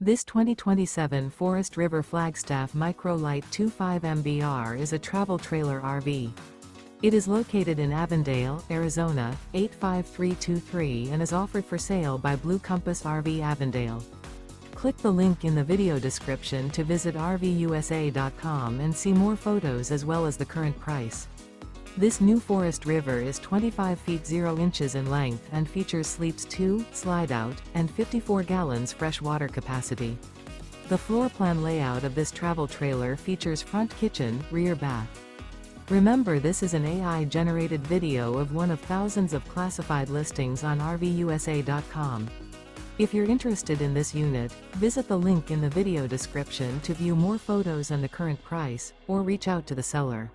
This 2027 Forest River Flagstaff Micro Lite 25 MBR is a travel trailer RV. It is located in Avondale, Arizona, 85323 and is offered for sale by Blue Compass RV Avondale. Click the link in the video description to visit RVUSA.com and see more photos as well as the current price. This new Forest River is 25 feet 0 inches in length and features sleeps 2, Slideout, and 54 gallons fresh water capacity. The floor plan layout of this travel trailer features front kitchen, rear bath. Remember, this is an AI-generated video of one of thousands of classified listings on RVUSA.com. If you're interested in this unit, visit the link in the video description to view more photos and the current price, or reach out to the seller.